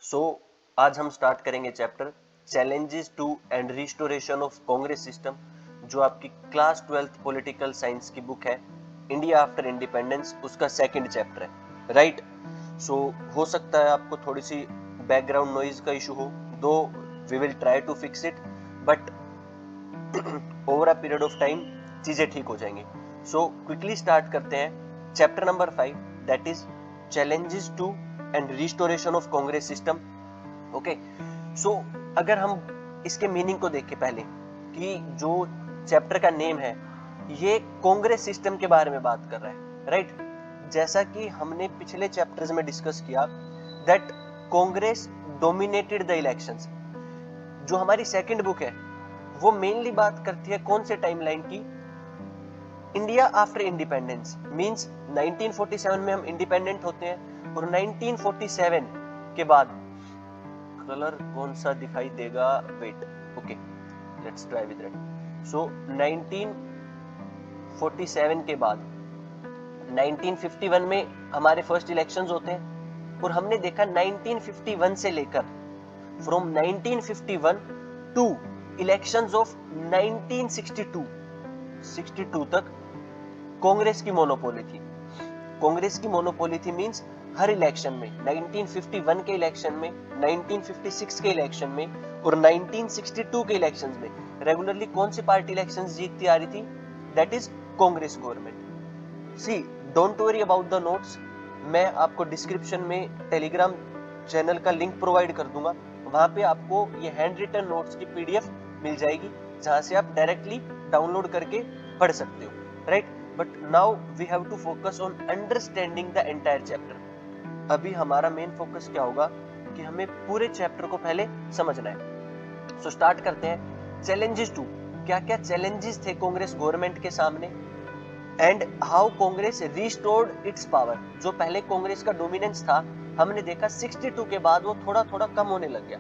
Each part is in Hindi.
सो आज हम स्टार्ट करेंगे chapter challenges to and restoration of Congress system, जो आपकी क्लास 12th पॉलिटिकल साइंस की बुक है इंडिया आफ्टर इंडिपेंडेंस, उसका सेकंड चैप्टर है, राइट। सो हो सकता है आपको थोड़ी सी बैकग्राउंड नॉइज का इशू हो, though we will try to fix it, but over a period of time चीजें ठीक हो जाएंगी। सो क्विकली स्टार्ट करते हैं chapter number 5, that is challenges to and restoration of Congress system. Okay, so अगर हम इसके मीनिंग को देखें पहले, कि जो चैप्टर का नेम है ये कांग्रेस सिस्टम के बारे में बात कर रहा है, राइट। जैसा कि हमने पिछले चैप्टर्स में डिस्कस किया that Congress dominated the elections. जो हमारी सेकंड बुक है वो मेनली बात करती है कौन से टाइमलाइन की, इंडिया आफ्टर इंडिपेंडेंस, मींस 1947 में हम इंडिपेंडेंट होते हैं और 1947 के बाद कलर कौन सा दिखाई देगा, wait, okay let's try with red. So 1947 के बाद 1951 में हमारे फर्स्ट इलेक्शंस होते हैं और हमने देखा 1951 से लेकर फ्रॉम 1951 टू इलेक्शंस ऑफ 1962 तक कांग्रेस की मोनोपोली थी। कांग्रेस की मोनोपोली थी मींस हर इलेक्शन में, 1951 के इलेक्शन में, 1956 के इलेक्शन में और 1962 के इलेक्शंस में रेगुलरली कौन सी पार्टी इलेक्शंस जीतती आ रही थी, that is Congress government. See don't worry about the notes, मैं आपको डिस्क्रिप्शन में टेलीग्राम चैनल का लिंक प्रोवाइड कर दूंगा, वहां पे आपको ये हैंड रिटन नोट्स की पीडीएफ मिल जाएगी जहां से आप डायरेक्टली डाउनलोड करके पढ़ सकते हो, right. But now we have to focus on understanding the entire chapter. अभी हमारा मेन फोकस क्या होगा कि हमें पूरे चैप्टर को पहले समझना है। सो स्टार्ट करते हैं चैलेंजेस टू, क्या क्या चैलेंजेस थे कांग्रेस गवर्नमेंट के सामने, and how Congress restored it's power. जो पहले कांग्रेस का डोमिनेंस था हमने देखा 62 के बाद वो थोड़ा थोड़ा कम होने लग गया,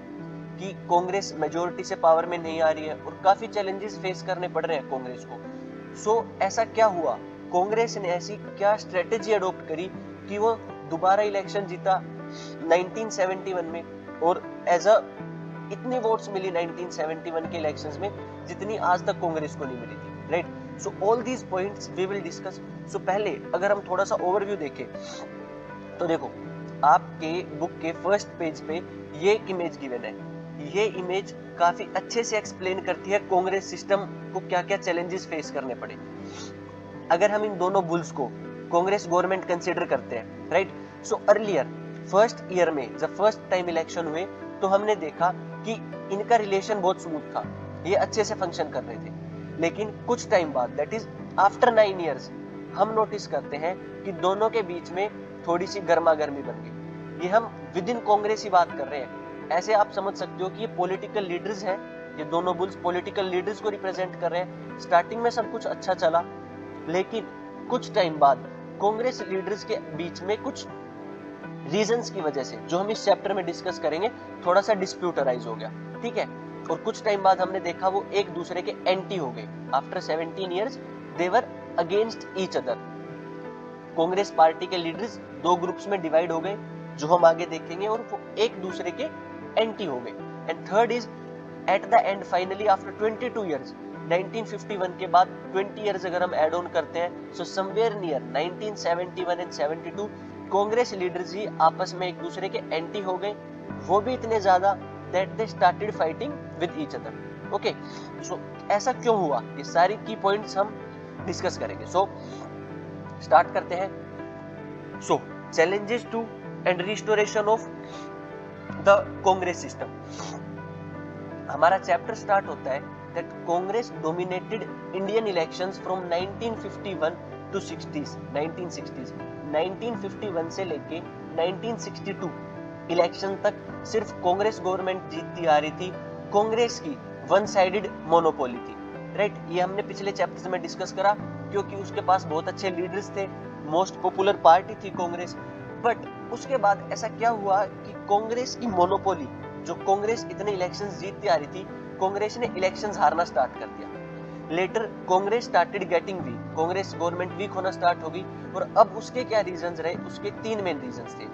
कि कांग्रेस मेजोरिटी से पावर में नहीं आ रही है और काफी चैलेंजेस फेस करने पड़ रहे हैं कांग्रेस को। सो ऐसा क्या हुआ, कांग्रेस ने ऐसी क्या स्ट्रेटेजी अडॉप्ट करी कि वो दोबारा इलेक्शन जीता 1971 में, और एज अ इतनी वोट्स मिली 1971 के इलेक्शंस में जितनी आज तक कांग्रेस को नहीं मिली थी, right. So all these points we will discuss. So पहले अगर हम थोड़ा सा ओवरव्यू देखें तो देखो आपके बुक के फर्स्ट पेज पे ये इमेज गिवन है। ये इमेज काफी अच्छे से एक्सप्लेन करती है कांग्रेस सिस्टम को क्या क्या चैलेंजेस फेस करने पड़े। अगर हम इन दोनों बुल्स को कांग्रेस गवर्नमेंट कंसीडर करते हैं, right. So earlier first year में जब फर्स्ट टाइम इलेक्शन हुए तो हमने देखा कि इनका रिलेशन बहुत स्मूथ था, ये अच्छे से फंक्शन कर रहे थे। लेकिन कुछ टाइम बाद दैट इज आफ्टर 9 इयर्स हम नोटिस करते हैं कि दोनों के बीच में थोड़ी सी गर्मा गर्मी बन गई। ये हम विद इन कांग्रेस ही बात कर रहे हैं। ऐसे आप समझ सकते हो कि ये पॉलिटिकल लीडर्स हैं, ये दोनों बुल्स पॉलिटिकल लीडर्स को रिप्रेजेंट कर रहे हैं। स्टार्टिंग में सब कुछ अच्छा चला, लेकिन कुछ टाइम बाद कांग्रेस लीडर्स के बीच में कुछ रीजंस की वजह से, जो हम इस चैप्टर में डिस्कस करेंगे, थोड़ा सा डिस्प्यूट अराइज हो गया, ठीक है। और कुछ टाइम बाद हमने देखा वो एक दूसरे के एंटी हो गए। After 17 years they were against each other. Congress party के लीडर्स दो ग्रुप्स में डिवाइड हो गए, जो हम आगे देखेंगे, और वो एक दूसरे के एंटी हो गए। And third is at the end finally after 22 years, 1951 के बाद 20 इयर्स अगर हम ऐड ऑन करते हैं, so somewhere near 1971 and 72 Congress leaders ही आपस में एक दूसरे के एंटी हो गए, वो भी इतने ज्यादा that they started fighting with each other. Okay, so ऐसा क्यों हुआ, ये सारी की पॉइंट्स हम डिस्कस करेंगे। सो स्टार्ट करते हैं। So challenges to and restoration of the Congress system. हमारा चैप्टर स्टार्ट होता है that Congress dominated Indian elections from 1951 to 1960s। 1951 से लेके 1962 इलेक्शन तक सिर्फ कांग्रेस गवर्नमेंट जीतती आ रही थी। कांग्रेस की वन साइडेड मोनोपोली थी, राइट। ये हमने पिछले चैप्टर्स में डिस्कस करा, क्योंकि उसके पास बहुत अच्छे लीडर्स थे, मोस्ट पॉपुलर पार्टी थी कांग्रेस। बट उसके बाद ऐसा क्या हुआ कि कांग्रेस की मोनोपोली, जो कांग्रेस इतने इलेक्शंस जीतती आ रही थी, कांग्रेस ने इलेक्शंस हारना स्टार्ट कर दिया। Later Congress started getting weak, Congress government weak होना स्टार्ट हो गई। और अब उसके क्या रीजंस रहे, उसके तीन मेन रीजंस थे।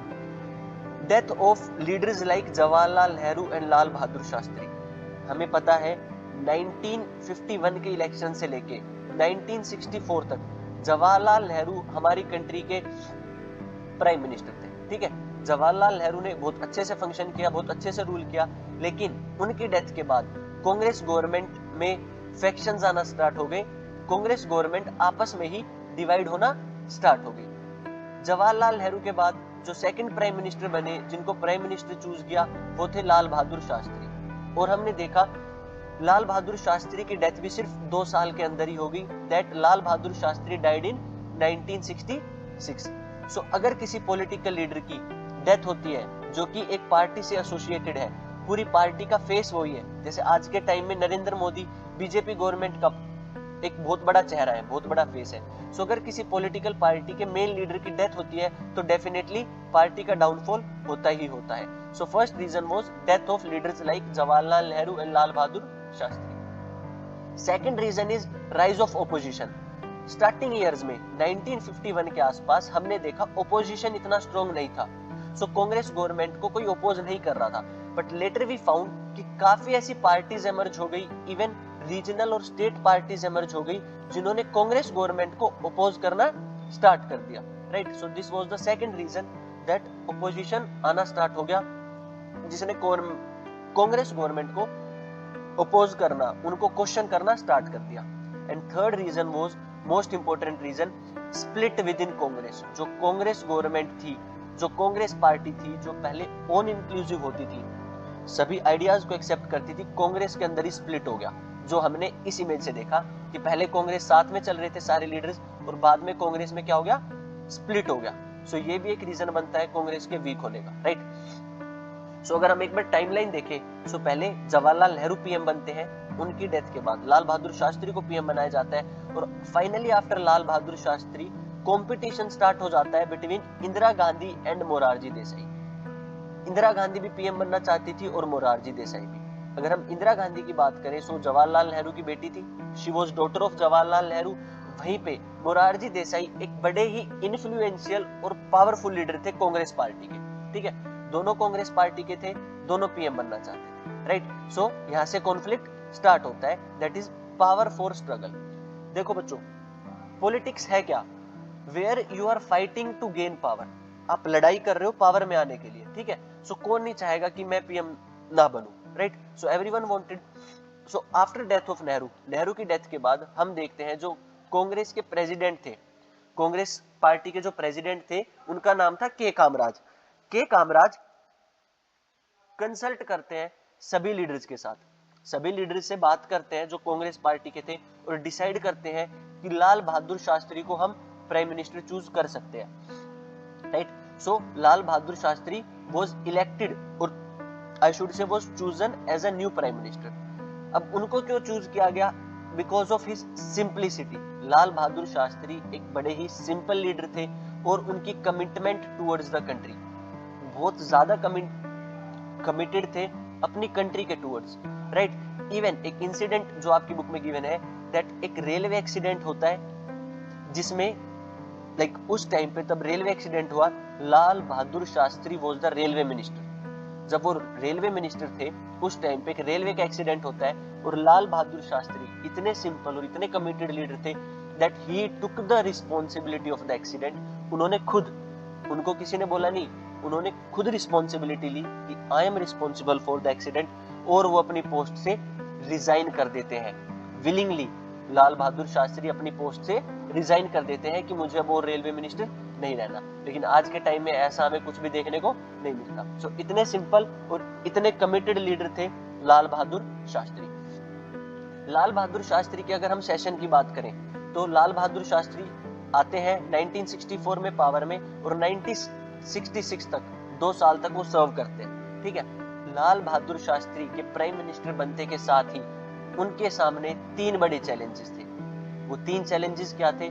Death of leaders like Jawaharlal Nehru and Lal Bahadur Shastri. हमें पता है 1951 के इलेक्शन से लेके 1964 तक जवाहरलाल नेहरू हमारी कंट्री के प्राइम मिनिस्टर थे, ठीक है। जवाहरलाल नेहरू ने बहुत अच्छे से फंक्शन किया, बहुत अच्छे से रूल किया, लेकिन उनकी डेथ के बाद कांग्रेस गवर्नमेंट में फैक्शंस आना स्टार्ट हो गए, कांग्रेस गवर्नमेंट आपस में ही डिवाइड होना स्टार्ट हो गई। जवाहरलाल नेहरू के बाद जो सेकंड प्राइम मिनिस्टर बने, जिनको प्राइम मिनिस्टर चूज किया, वो थे लाल बहादुर शास्त्री। और हमने देखा लाल बहादुर शास्त्री की डेथ भी सिर्फ 2 साल के अंदर ही हो गई, that Lal Bahadur Shastri died in 1966। सो अगर किसी पॉलिटिकल लीडर की डेथ होती है जो कि एक पार्टी से एसोसिएटेड है, पूरी पार्टी का फेस वही है, जैसे आज के टाइम में नरेंद्र मोदी बीजेपी गवर्नमेंट का एक बहुत बड़ा चेहरा है, बहुत बड़ा फेस है। सो अगर किसी पॉलिटिकल पार्टी के मेन लीडर की डेथ होती है तो डेफिनेटली पार्टी का डाउनफॉल होता ही होता है। So first reason was death of leaders like Jawaharlal Nehru and Lal Bahadur Shastri. Second reason is rise of opposition. Starting years में 1951 के आसपास हमने देखा ओपोजिशन इतना स्ट्रॉन्ग नहीं था, सो कांग्रेस गवर्नमेंट को कोई ओपोज नहीं कर रहा था। बट लेटर वी फाउंड कि काफी ऐसी पार्टीज एमर्ज हो गई, इवन रीजनल और स्टेट पार्टीज एमर्ज हो गई, जिन्होंने कांग्रेस गवर्नमेंट को ओपोज करना स्टार्ट कर दिया, right. So this was the second reason that opposition आना स्टार्ट हो गया, जिसने कांग्रेस गवर्नमेंट को ओपोज करना, उनको क्वेश्चन करना स्टार्ट कर दिया। And third reason was most important reason, split within Congress. जो कांग्रेस गवर्नमेंट थी, जो कांग्रेस पार्टी थी, जो पहले ऑन इंक्लूसिव होती थी, सभी आइडियाज को एक्सेप्ट करती थी, कांग्रेस के अंदर ही स्प्लिट हो गया। जो हमने इस इमेज से देखा कि पहले कांग्रेस साथ में चल रहे थे सारे लीडर्स, और बाद में कांग्रेस में क्या हो गया, स्प्लिट हो गया। सो ये भी एक रीजन बनता है कांग्रेस के वीक होने का, राइट। सो अगर हम एक बार टाइमलाइन देखें, सो पहले जवाहरलाल नेहरू पीएम बनते हैं, उनकी डेथ के बाद लाल बहादुर शास्त्री को पीएम बनाया जाता है, और फाइनली आफ्टर लाल बहादुर शास्त्री कंपटीशन स्टार्ट हो जाता है बिटवीन इंदिरा गांधी एंड मोरारजी देसाई। इंदिरा गांधी भी पीएम बनना चाहती थी और मोरारजी देसाई भी। अगर हम इंदिरा गांधी की बात करें, सो जवाहरलाल नेहरू की बेटी थी, she was daughter of Jawaharlal Nehru. वहीं पे मोरारजी देसाई एक बड़े ही इन्फ्लुएंशियल और पावरफुल लीडर थे कांग्रेस पार्टी के, ठीक है। दोनों कांग्रेस पार्टी के थे, दोनों पीएम बनना चाहते थे, राइट। सो यहाँ से कॉन्फ्लिक्ट स्टार्ट होता है, that is power for struggle. देखो बच्चों, पॉलिटिक्स है क्या, where you are fighting to gain power. आप लड़ाई कर रहे हो पावर में आने के लिए, ठीक है। सो कौन नहीं चाहेगा कि मैं पीएम ना बनूं, right. So everyone wanted. So after death of Nehru, Nehru की डेथ के बाद हम देखते हैं जो कांग्रेस के प्रेसिडेंट थे, कांग्रेस पार्टी के जो प्रेसिडेंट थे, उनका नाम था के कामराज। के कामराज कंसल्ट करते हैं सभी लीडर्स के साथ, सभी लीडर्स से बात करते हैं जो कांग्रेस पार्टी के थे, और डिसाइड करते हैं कि लाल बहादुर शास्त्री को हम प्राइम मिनिस्टर चूज कर सकते हैं, right. So Lal Bahadur Shastri was elected, और I should say was chosen as a new prime minister. अब उनको क्यों चूज किया गया, because of his simplicity. Lal Bahadur Shastri एक बड़े ही सिंपल लीडर थे, और उनकी कमिटमेंट टुवर्ड्स द कंट्री, बहुत ज्यादा कमिटेड थे अपनी कंट्री के टुवर्ड्स, राइट। इवन एक इंसिडेंट जो आपकी बुक में गिवन है, दैट एक रेलवे एक्सीडेंट होता है, जिसमें लाइक उस टाइम पे तब रेलवे एक्सीडेंट हुआ, Lal Bahadur Shastri was the railway minister. जब वो रेलवे मिनिस्टर थे, उस टाइम पे एक रेलवे का एक्सीडेंट होता है, और लाल बहादुर शास्त्री इतने सिंपल और इतने कमिटेड लीडर थे that he took the responsibility of the accident. उन्होंने खुद, उनको किसी ने बोला नहीं, उन्होंने खुद रिस्पॉन्सिबिलिटी ली कि I am responsible for the accident, और वो अपनी पोस्ट से रिजाइन कर देते हैं विलिंगली। लाल बहादुर शास्त्री अपनी पोस्ट से रिजाइन कर देते हैं कि मुझे अब वो रेलवे मिनिस्टर नहीं रहना। लेकिन आज के टाइम में ऐसा हमें कुछ भी देखने को नहीं मिलता। सो इतने सिंपल और इतने कमिटेड लीडर थे लाल बहादुर शास्त्री। लाल बहादुर शास्त्री की अगर हम सेशन की बात करें, तो लाल बहादुर शास्त्री आते हैं 1964 में पावर में, और 1966 तक 2 साल तक वो सर्व करते हैं, ठीक है। लाल बहादुर शास्त्री के प्राइम मिनिस्टर बनते के साथ ही उनके सामने 3 बड़े चैलेंजेस थे। वो 3 चैलेंजेस क्या थे,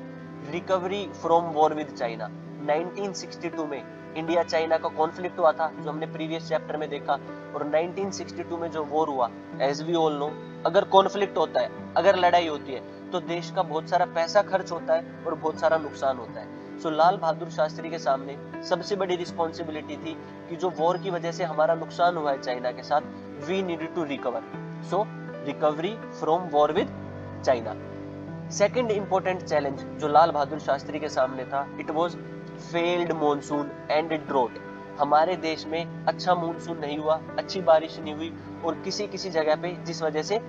recovery from war with China. 1962 में इंडिया चाइना का कॉन्फ्लिक्ट हुआ था, जो हमने प्रीवियस चैप्टर में देखा, और 1962 में जो वॉर हुआ, एज वी ऑल नो, अगर कॉन्फ्लिक्ट होता है, अगर लड़ाई होती है, तो देश का बहुत सारा पैसा खर्च होता है और बहुत सारा नुकसान होता है। सो लाल बहादुर शास्त्री के सामने सबसे बड़ी रिस्पॉन्सिबिलिटी थी कि जो वॉर की वजह से हमारा नुकसान हुआ है चाइना के साथ, we needed to recover, so recovery from war with China. Second important challenge जो लाल बहादुर शास्त्री के सामने था, it was failed monsoon and drought. हमारे देश में अच्छा मानसून नहीं हुआ, अच्छी बारिश नहीं हुई, और किसी किसी जगह पे जिस वजह से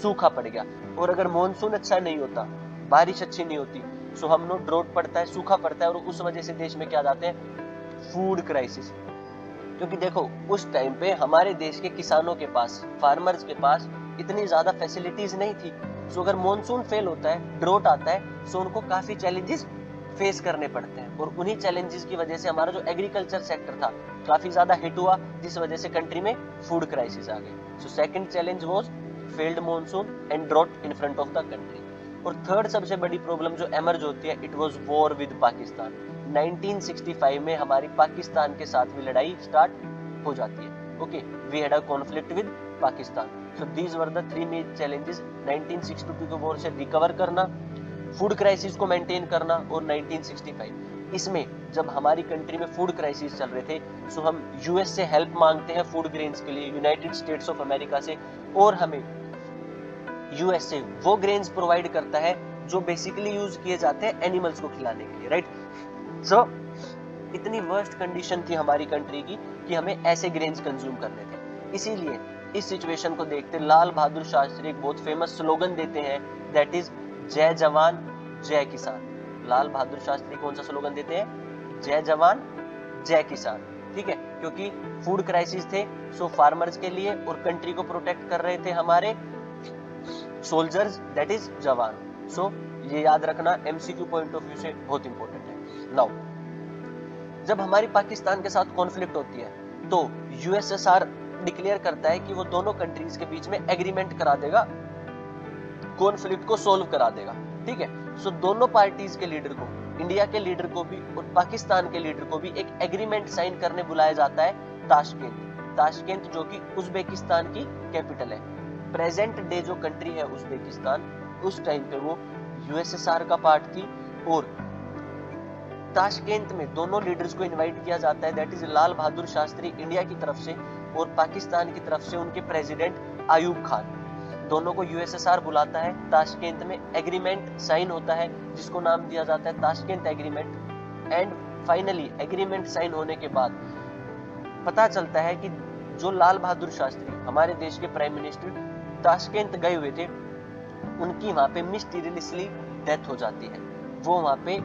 सूखा पड़ गया। और अगर मानसून अच्छा नहीं होता, बारिश अच्छी नहीं होती, सो हम लोग ड्रोट पड़ता है, सूखा पड़ता है, और उस वजह से देश में क्या जाते हैं, फूड क्राइसिस। क्योंकि देखो उस टाइम पे हमारे देश के किसानों के पास, फार्मर्स के पास इतनी ज्यादा फैसिलिटीज नहीं थी। सो अगर मॉनसून फेल होता है, ड्रोट आता है, सो उनको काफी चैलेंजेस फेस करने पड़ते हैं, और उन्हीं चैलेंजेस की वजह से हमारा जो एग्रीकल्चर सेक्टर था काफी ज्यादा हिट हुआ, जिस वजह से कंट्री में फूड क्राइसिस आ गई। So second challenge was failed monsoon and drought in front of the country. और थर्ड सबसे बड़ी प्रॉब्लम जो एमर्ज होती है, it was war with Pakistan. 1965 में हमारी पाकिस्तान के साथ भी लड़ाई स्टार्ट हो जाती है। Okay, we had a conflict with Pakistan. So these were the three main challenges, 1962 के वॉर से रिकवर करना, फूड क्राइसिस को मेंटेन करना, और 1965। इसमें जब हमारी कंट्री में फूड क्राइसिस चल रहे थे, सो हम यूएस से हेल्प मांगते हैं फूड ग्रेन्स के लिए, यूनाइटेड स्टेट्स ऑफ अमेरिका से, और हमें यूएस से वो ग्रेन्स प्रोवाइड करता है जो बेसिकली यूज किए जाते हैं एनिमल्स को खिलाने के लिए, राइट। सो इतनी वर्स्ट कंडीशन थी हमारी कंट्री की कि हमें ऐसे ग्रेन्स कंज्यूम करने थे। इसीलिए इस सिचुएशन को देखते लाल बहादुर शास्त्री एक बहुत फेमस स्लोगन देते हैं, दैट इज जय जवान जय किसान। लाल बहादुर शास्त्री कौन सा स्लोगन देते हैं, जय जवान जय किसान, ठीक है। क्योंकि फूड क्राइसिस थे, सो फार्मर्स के लिए और कंट्री को प्रोटेक्ट कर रहे थे हमारे सोल्जर्स, दैट इज जवान। सो ये याद रखना एमसीक्यू पॉइंट ऑफ व्यू से बहुत इंपॉर्टेंट है। नाउ जब हमारी पाकिस्तान के साथ कॉन्फ्लिक्ट होती है, तो यूएसएसआर डिक्लेयर करता है कि वो दोनों कंट्रीज के बीच में एग्रीमेंट करा देगा, कॉन्फ्लिक्ट को सोल्व करा देगा, ठीक है। सो दोनों पार्टीज के लीडर को, इंडिया के लीडर को भी और पाकिस्तान के लीडर को भी एक एग्रीमेंट साइन करने बुलाया जाता है ताशकेंत, जो कि उज्बेकिस्तान की कैपिटल है। प्रेजेंट डे जो कंट्री है उज्बेकिस्तान, उस टाइम पे वो यूएसएसआर का पार्ट थी, और ताशकेंत में दोनों लीडर्स को इनवाइट किया जाता है, that is Lal Bahadur Shastri India की तरफ से, और पाकिस्तान की तरफ से उनके प्रेसिडेंट आयूब खान। दोनों को यूएसएसआर बुलाता है, ताशकेंत में एग्रीमेंट साइन होता है जिसको नाम दिया जाता है Tashkent agreement. And finally agreement sign होने के बाद पता चलता है कि जो लाल बहादुर शास्त्री हमारे देश के प्राइम मिनिस्टर ताशकेंत गए हुए थे, उनकी वहां पे मिस्टीरियसली डेथ हो जाती है, वो वहां पे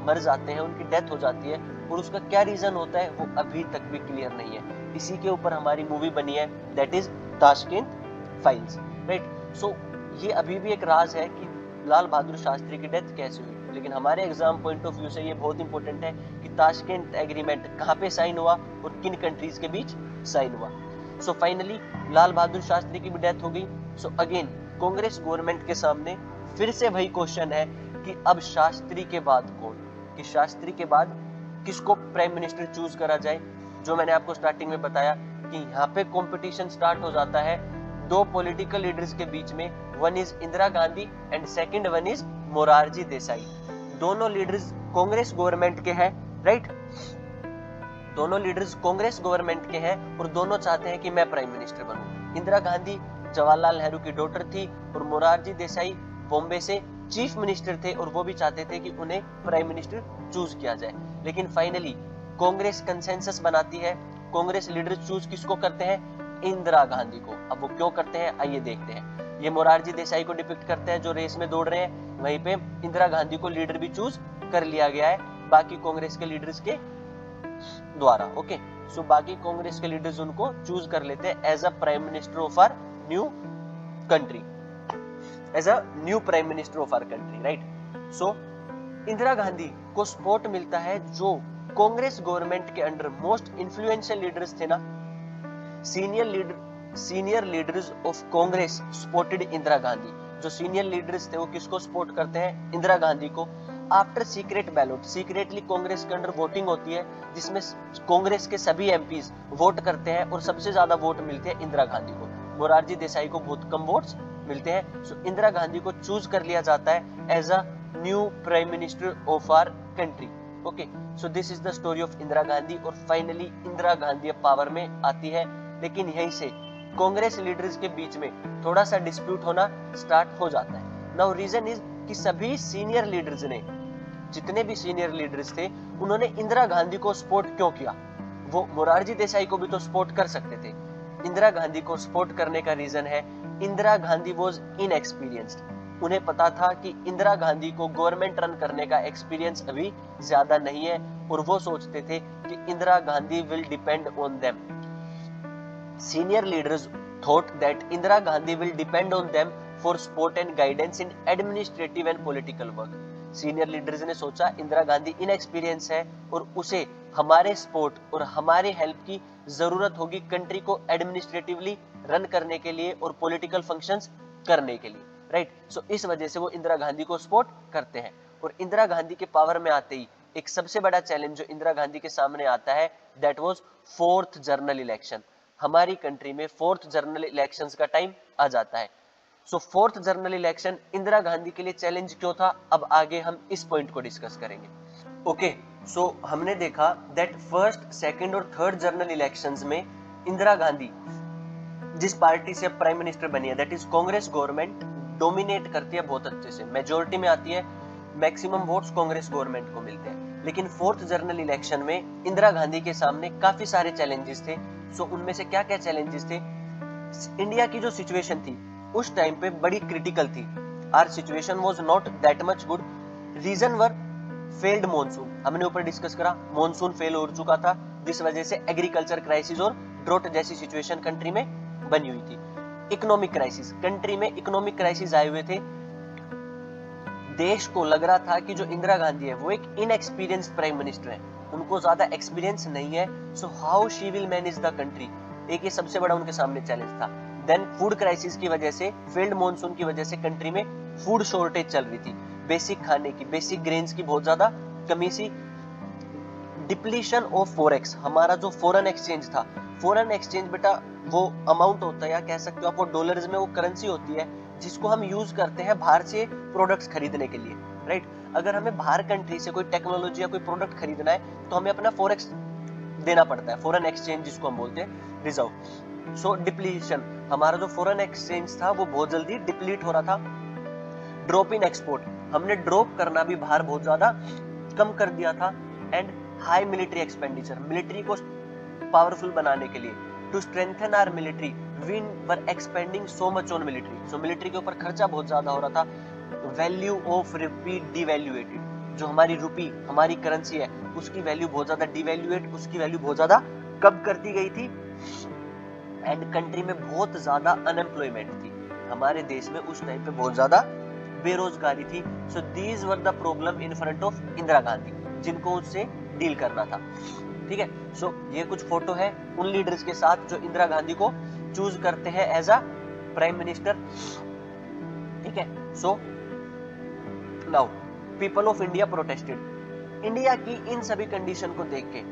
मर जाते हैं, उनकी डेथ हो जाती है, और उसका क्या रीजन होता है वो अभी तक भी क्लियर नहीं है। इसी के ऊपर हमारी मूवी बनी है, दैट इज ताशकेंत फाइल्स, राइट। सो ये अभी भी एक राज है कि लाल बहादुर शास्त्री की डेथ कैसे हुई, लेकिन हमारे एग्जाम पॉइंट ऑफ व्यू से ये बहुत इंपॉर्टेंट है कि ताशकेंत एग्रीमेंट कहाँ पे साइन हुआ और किन कंट्रीज के बीच साइन हुआ। सो फाइनली लाल बहादुर शास्त्री की भी डेथ हो गई। सो अगेन कांग्रेस गवर्नमेंट के सामने फिर से वही क्वेश्चन है कि अब शास्त्री के बाद कौन, कि शास्त्री के बाद किसको प्राइम मिनिस्टर चूज करा जाए। जो मैंने आपको स्टार्टिंग में बताया कि यहाँ पे कंपटीशन स्टार्ट हो जाता है दो पॉलिटिकल लीडर्स के बीच में, one is Indira Gandhi and second one is Morarji Desai. दोनों लीडर्स कांग्रेस गवर्नमेंट के हैं, राइट। दोनों लीडर्स कांग्रेस गवर्नमेंट के हैं और दोनों चाहते हैं कि मैं प्राइम मिनिस्टर बनूं। इंदिरा गांधी जवाहरलाल नेहरू की डॉटर थी और मोरारजी देसाई बॉम्बे से चीफ मिनिस्टर थे और वो भी चाहते थे कि उन्हें प्राइम मिनिस्टर चूज किया जाए। लेकिन फाइनली कांग्रेस कंसेंसस बनाती है, कांग्रेस लीडर चूज किसको करते हैं, इंदिरा गांधी को। अब वो क्यों करते हैं आइए देखते हैं। ये मोरारजी देसाई को डिपिक्ट करते हैं जो रेस में दौड़ रहे हैं, वहीं पे इंदिरा गांधी को लीडर भी चूज कर लिया गया है बाकी कांग्रेस के लीडर्स के द्वारा। ओके, सो बाकी कांग्रेस के लीडर्स उनको चूज कर लेते हैं as a prime minister of our new country, as a new prime minister of our country, right. So Indira Gandhi को सपोर्ट मिलता है जो कांग्रेस गवर्नमेंट के अंडर मोस्ट इन्फ्लुएंशियल लीडर्स थे ना, senior leaders of Congress supported Indira Gandhi. जो सीनियर लीडर्स थे वो किसको सपोर्ट करते हैं, इंदिरा गांधी को। After secret ballot, secretly Congress के अंडर वोटिंग होती है जिसमें कांग्रेस के सभी एमपीज वोट करते हैं और सबसे ज्यादा वोट मिलते हैं इंदिरा गांधी को। मोरारजी देसाई को बहुत कम वोट्स मिलते हैं। सो इंदिरा गांधी को चूज कर लिया जाता है as a new prime minister of our country. Okay, so this is the story of Indira Gandhi. और फाइनली इंदिरा गांधी अब पावर में आती है, लेकिन यहीं से कांग्रेस लीडर्स के बीच में थोड़ा सा डिस्प्यूट होना स्टार्ट हो जाता है। नाउ रीजन इज कि सभी सीनियर लीडर्स ने, जितने भी सीनियर लीडर्स थे, उन्होंने इंदिरा गांधी को सपोर्ट क्यों किया? वो मोरारजी देसाई को भी तो सपोर्ट कर सकते थे। इंदिरा गांधी को सपोर्ट करने का रीजन है, इंदिरा गांधी वाज इनएक्सपीरियंस्ड। उन्हें पता था कि इंदिरा गांधी को गवर्नमेंट रन करने का एक्सपीरियंस अभी ज्यादा नहीं है, और वो सोचते थे कि Indira Gandhi will depend on them. Senior leaders thought that Indira Gandhi will depend on them for support and guidance in administrative and political work. Senior leaders ने सोचा इंदिरा गांधी इनएक्सपीरियंस है और उसे हमारे सपोर्ट और हमारे हेल्प की जरूरत होगी कंट्री को एडमिनिस्ट्रेटिवली रन करने के लिए और पॉलिटिकल फंक्शंस करने के लिए, राइट। सो इस वजह से वो इंदिरा गांधी को सपोर्ट करते हैं। और इंदिरा गांधी के पावर में आते ही एक सबसे बड़ा चैलेंज जो इंदिरा गांधी के सामने आता है, that was fourth general election. हमारी कंट्री में फोर्थ जनरल इलेक्शंस का टाइम आ जाता है। So fourth general election Indira Gandhi के लिए चैलेंज क्यों था, अब आगे हम इस पॉइंट को डिस्कस करेंगे। ओके, सो हमने देखा दैट फर्स्ट, सेकंड और थर्ड जनरल इलेक्शंस में इंदिरा गांधी जिस पार्टी से प्राइम मिनिस्टर बनी है, that is Congress government, dominate करती है बहुत अच्छे से, मेजोरिटी में आती है, मैक्सिमम वोट्स कांग्रेस गवर्नमेंट को मिलते हैं। लेकिन फोर्थ जनरल इलेक्शन में इंदिरा गांधी के सामने काफी सारे चैलेंजेस थे। सो उनमें से क्या क्या चैलेंजेस थे? इंडिया की जो सिचुएशन थी उस टाइम पे बड़ी क्रिटिकल थी। Our situation was not that much good. Reason were failed monsoon, हमने ऊपर डिस्कस करा, मॉनसून फेल हो चुका था, जिस वजह से एग्रीकल्चर क्राइसिस और ड्रोट जैसी सिचुएशन कंट्री में बनी हुई थी। इकोनॉमिक क्राइसिस, कंट्री में इकोनॉमिक क्राइसिस आए हुए थे। देश को लग रहा था कि जो इंदिरा गांधी है वो एक इनएक्सपीरियंस्ड प्राइम मिनिस्टर है, उनको ज्यादा एक्सपीरियंस नहीं है, so how she will manage the country, एक ये सबसे बड़ा उनके सामने चैलेंज था। देन फूड क्राइसिस की वजह से, फेल्ड मॉनसून की वजह से कंट्री में फूड शॉर्टेज चल रही थी, बेसिक खाने की, बेसिक ग्रेन्स की बहुत ज्यादा कमी सी। डिप्लीशन ऑफ फॉरेक्स, हमारा जो फॉरेन एक्सचेंज था, फॉरेन एक्सचेंज बेटा वो अमाउंट होता है, या कह सकते हो आप वो डॉलर्स में वो करेंसी होती है जिसको हम यूज करते हैं बाहर से प्रोडक्ट्स खरीदने के लिए, राइट। अगर हमें बाहर कंट्री से कोई टेक्नोलॉजी या कोई प्रोडक्ट खरीदना है तो हमें अपना फॉरेक्स देना पड़ता है, फॉरेन एक्सचेंज जिसको हम बोलते हैं रिजर्व। सो डिप्लीशन, हमारा जो फॉरेन एक्सचेंज था वो बहुत जल्दी डिप्लीट हो रहा था। ड्रॉप इन एक्सपोर्ट, हमने ड्रॉप करना भी बाहर बहुत ज्यादा कम कर दिया था। And high military expenditure, military को पावरफुल बनाने के लिए, to strengthen our military we were expending so much on military, so military के ऊपर खर्चा बहुत ज्यादा हो रहा था। वैल्यू ऑफ रुपी डिवैल्यूएटेड, जो हमारी रुपी, हमारी करेंसी है, उसकी वैल्यू बहुत ज्यादा डिवैल्यूएट, उसकी वैल्यू बहुत ज्यादा कम कर दी गई थी। एंड कंट्री में बहुत ज्यादा अनएम्प्लॉयमेंट थी, हमारे देश में उस टाइम पे बहुत ज्यादा बेरोजगारी थी। सो these were the problem in front of Indira Gandhi, जिनको उससे डील करना था, ठीक है। सो ये कुछ फोटो है उन लीडर्स के साथ जो इंदिरा गांधी को चूज करते हैं एज अ प्राइम मिनिस्टर, ठीक है। So now people of India protested. India की इन सभी कंडीशन को देख के,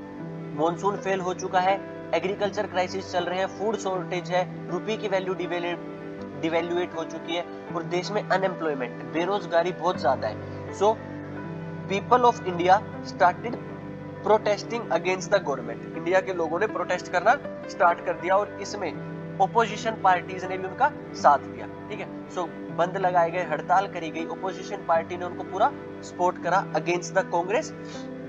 मॉनसून फेल हो चुका है, एग्रीकल्चर क्राइसिस चल रहे हैं, फूड शॉर्टेज है, रुपये की वैल्यू डिवैल्यूएट हो चुकी है, और देश में अनएम्प्लॉयमेंट, बेरोजगारी बहुत ज्यादा है। So people of India started protesting against the government, India के लोगों ने प्रोटेस्ट करना स्टार्ट कर दिया, और इसमें ओपोजिशन पार्टीज ने भी उनका साथ दिया, ठीक है। सो बंद लगाए गए, हड़ताल करी गई, ओपोजिशन पार्टी ने उनको पूरा सपोर्ट करा अगेंस्ट द कांग्रेस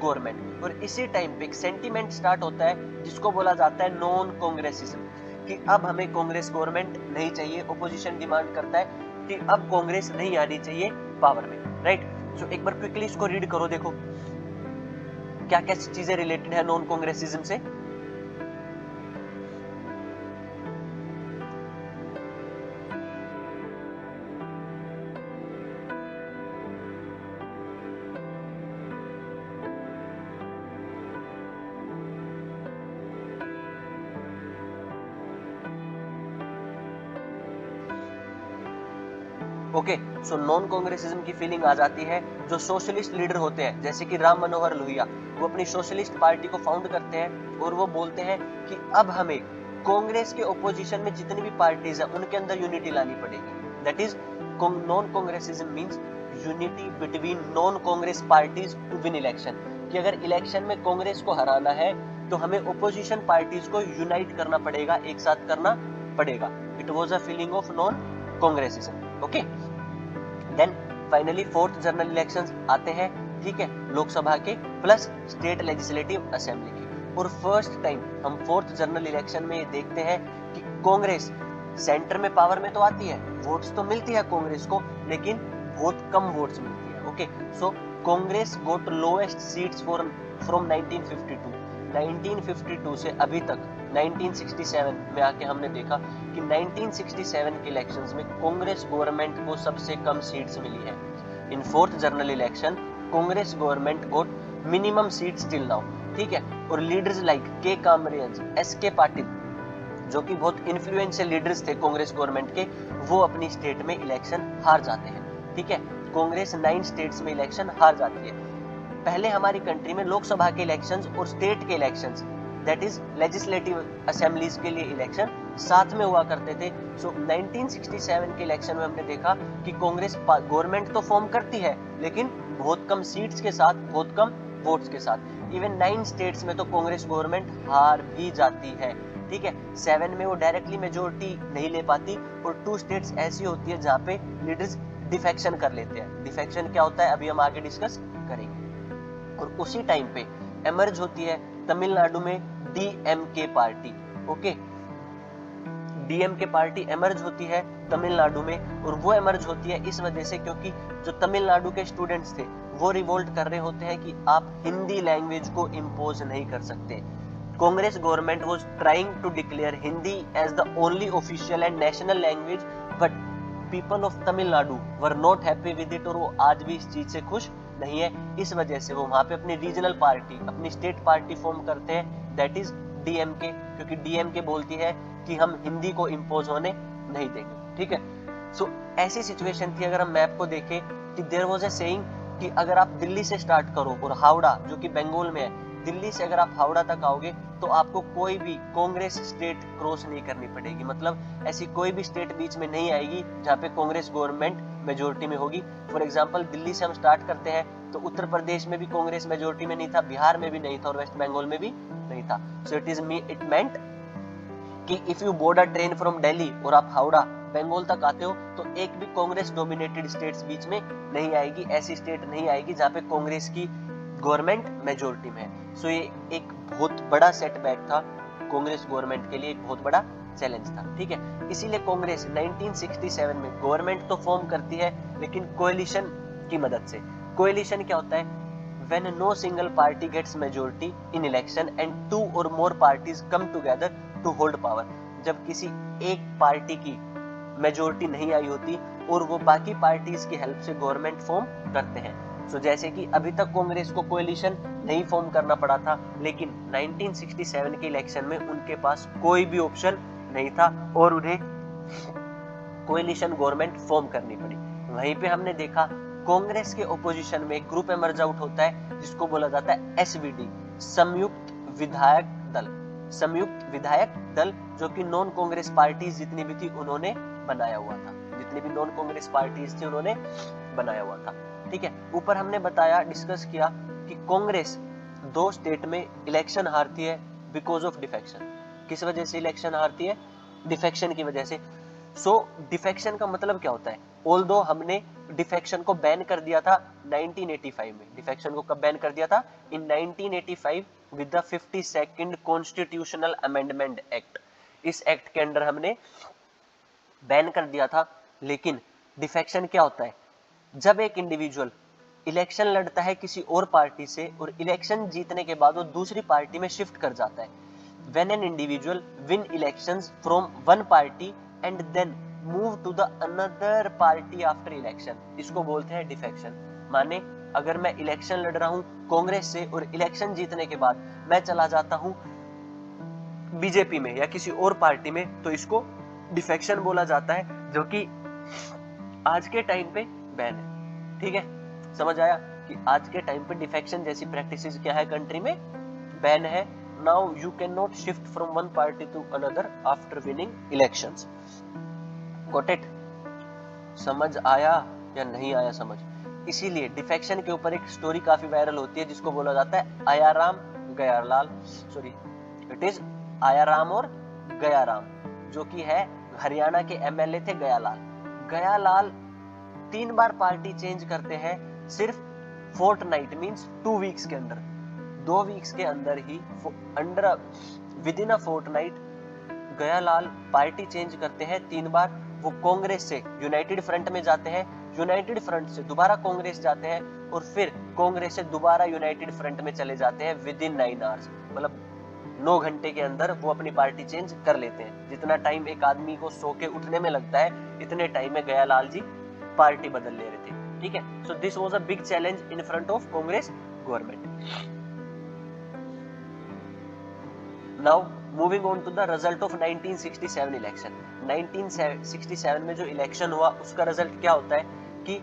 गवर्नमेंट। और इसी टाइम पे एक सेंटीमेंट स्टार्ट होता है जिसको बोला जाता है नॉन कांग्रेसिज्म, कि अब हमें कांग्रेस गवर्नमेंट नहीं चाहिए। ओपोजिशन डिमांड करता है कि अब कांग्रेस नहीं आनी चाहिए पावर में, राइट। सो एक बार क्विकली इसको रीड करो, देखो क्या क्या चीजें रिलेटेड है नॉन कांग्रेसिज्म से। ओके, सो नॉन कांग्रेसिज्म की फीलिंग आ जाती है। जो सोशलिस्ट लीडर होते हैं जैसे कि राम मनोहर लोहिया, वो अपनी सोशलिस्ट पार्टी को फाउंड करते हैं और वो बोलते हैं कि अब हमें कांग्रेस के ओपोजिशन में जितनी भी पार्टीज है उनके अंदर यूनिटी लानी पड़ेगी। That is non Congressism means unity between non Congress parties to win election, कि अगर इलेक्शन में कांग्रेस को हराना है तो हमें ओपोजिशन पार्टीज को यूनाइट करना पड़ेगा, एक साथ करना पड़ेगा। It was a feeling of non Congressism. Okay, then finally fourth general elections आते हैं, ठीक है, लोकसभा के प्लस स्टेट लेजिस्लेटिव असेंबली के। और फर्स्ट टाइम हम फोर्थ जनरल इलेक्शन में ये देखते हैं कि कांग्रेस सेंटर में पावर में तो आती है, वोट्स तो मिलती है कांग्रेस को, लेकिन बहुत कम वोट्स मिलती है। Okay, so Congress got lowest seats from 1952 से अभी तक 1967 में आके हमने देखा कि 1967 के इलेक्शंस में कांग्रेस गवर्नमेंट को सबसे कम सीट्स मिली है। In fourth general election Congress government got minimum seats till now, ठीक है। और लीडर्स लाइक के कामरेज, एस के पाटिल, जो कि बहुत इन्फ्लुएंशियल लीडर्स थे कांग्रेस गवर्नमेंट के, वो अपनी स्टेट में इलेक्शन हार जाते हैं, ठीक है। कांग्रेस 9 स्टेट्स में इलेक्शन हार जाती है। पहले हमारी कंट्री में लोकसभा के इलेक्शंस और स्टेट के elections, that is legislative assemblies के लिए इलेक्शन साथ में हुआ करते थे। सो 1967 के इलेक्शन में हमने देखा कि कांग्रेस गवर्नमेंट तो फॉर्म करती है, लेकिन बहुत कम सीट्स के साथ, बहुत कम वोट्स के साथ। इवन 9 स्टेट्स में तो कांग्रेस गवर्नमेंट हार भी जाती है, ठीक है। 7 में वो डायरेक्टली मेजोरिटी नहीं ले पाती, और 2 स्टेट्स ऐसी होती है जहां पे लीडर्स डिफेक्शन कर लेते हैं। डिफेक्शन क्या होता है अभी हम आगे डिस्कस करेंगे। और उसी टाइम पे एमर्ज होती है तमिलनाडु में DMK party. Okay, DMK party emerge होती है तमिलनाडु में, और वो एमर्ज होती है इस वजह से क्योंकि जो तमिलनाडु के स्टूडेंट्स थे वो रिवोल्ट कर रहे होते हैं कि आप हिंदी लैंग्वेज को इम्पोज नहीं कर सकते। Congress government was trying to declare Hindi as the only official and national language, but people of Tamil Nadu were not happy with it, और वो आज भी इस चीज से खुश नहीं है। इस वजह से वो वहां पे अपनी रीजनल पार्टी, अपनी स्टेट पार्टी फॉर्म करते हैं, दैट इज डीएमके, क्योंकि डीएमके बोलती है कि हम हिंदी को इम्पोज होने नहीं देंगे, ठीक है। सो ऐसी सिचुएशन थी। अगर हम मैप को देखें कि देयर वाज अ सेइंग कि अगर आप दिल्ली से स्टार्ट करो और हावड़ा जो कि बंगाल में है, दिल्ली से अगर आप हावड़ा तक आओगे तो आपको कोई भी कांग्रेस स्टेट क्रॉस नहीं करनी पड़ेगी। मतलब ऐसी कोई भी स्टेट बीच में नहीं आएगी जहां पे कांग्रेस गवर्नमेंट मेजोरिटी में होगी। फॉर एग्जांपल दिल्ली से हम स्टार्ट करते हैं तो उत्तर प्रदेश में भी कांग्रेस मेजोरिटी में नहीं था, बिहार में भी नहीं था, और वेस्ट बंगाल में भी नहीं था। सो इट मेंट कि if you board a train from Delhi और आप हावड़ा बंगाल तक आते हो तो एक भी कांग्रेस डोमिनेटेड स्टेट्स बीच में नहीं आएगी। ऐसी स्टेट नहीं आएगी जहां पे कांग्रेस की गवर्नमेंट मेजोरिटी में है। सो ये एक बहुत बड़ा सेटबैक था कांग्रेस गवर्नमेंट के लिए, एक बहुत बड़ा चैलेंज था, ठीक है। इसीलिए कांग्रेस 1967 में गवर्नमेंट तो फॉर्म करती है, लेकिन कोएलिशन की मदद से। कोएलिशन क्या होता है? When no single party gets majority in election and 2 or more parties come together to hold power, जब किसी एक पार्टी की मेजोरिटी नहीं आई होती और वो बाकी पार्टीज की हेल्प से गवर्नमेंट फॉर्म करते हैं। सो जैसे कि अभी तक कांग्रेस को कोएलिशन नहीं फॉर्म करना पड़ा था, लेकिन 1967 के इलेक्शन में उनके पास कोई भी ऑप्शन नहीं था और उन्हें कोएलिशन गवर्नमेंट फॉर्म करनी पड़ी। वहीं पे हमने देखा कांग्रेस के ओपोजिशन में एक ग्रुप एमर्ज आउट होता है जिसको बोला जाता है एसवीडी, संयुक्त विधायक दल। संयुक्त विधायक दल जो कि नॉन कांग्रेस पार्टीज जितनी भी थी उन्होंने बनाया हुआ था, जितनी भी नॉन कांग्रेस पार्टीज थी उन्होंने बनाया हुआ था, ठीक है। ऊपर हमने बताया, डिस्कस किया कि कांग्रेस 2 स्टेट में इलेक्शन हारती है बिकॉज ऑफ डिफेक्शन। किस वजह से इलेक्शन हारती है? डिफेक्शन की वजह से। सो डिफेक्शन का मतलब क्या होता है? ऑल्दो हमने डिफेक्शन को बैन कर दिया था 1985 में। डिफेक्शन को कब बैन कर दिया था? इन 1985 with the 52nd constitutional amendment act. इस एक्ट के अंडर हमने बैन कर दिया था। लेकिन डिफेक्शन क्या होता है? जब एक इंडिविजुअल इलेक्शन लड़ता है किसी और पार्टी से और इलेक्शन जीतने के बाद वो दूसरी पार्टी में शिफ्ट कर जाता है। When an individual win elections from one party and then move to the another party after election, इसको बोलते हैं डिफेक्शन। माने अगर मैं इलेक्शन लड़ रहा हूं कांग्रेस से और इलेक्शन जीतने के बाद मैं चला जाता हूं बीजेपी में या किसी और पार्टी में, तो इसको डिफेक्शन बोला जाता है, जो कि आज के टाइम पे बैन है, ठीक है। समझ आया कि आज के टाइम पे डिफेक्शन जैसी प्रैक्टिसेस क्या है कंट्री में? बैन है। Now you cannot shift from one party to another after winning elections. Got it? समझ आया या नहीं आया समझ? इसीलिए डिफेक्शन के ऊपर एक स्टोरी काफी वायरल होती है जिसको बोला जाता है Aaya Ram Gayalal, sorry it is Aaya Ram और गयाराम, जो कि है हरियाणा के एमएलए थे गयालाल। गयालाल 3 बार पार्टी चेंज करते हैं सिर्फ फोर्टनाइट मींस 2 वीक्स के अंदर, 2 वीक्स के अंदर ही under within a fortnight Gayalal party change करते हैं 3 बार। वो कांग्रेस से यूनाइटेड फ्रंट में जाते हैं, यूनाइटेड फ्रंट से दोबारा कांग्रेस जाते हैं और फिर कांग्रेस से दोबारा यूनाइटेड फ्रंट में चले जाते हैं विद इन 9 आवर्स, मतलब 9 घंटे के अंदर वो अपनी पार्टी चेंज कर लेते हैं। जितना टाइम एक आदमी को सो के उठने में लगता है इतने टाइम में गयालाल जी पार्टी बदल ले रहे थे, ठीक है। So this was a big challenge in front of Congress government. Now moving on to the result of 1967 election. 1967 में जो इलेक्शन हुआ उसका रिजल्ट क्या होता है कि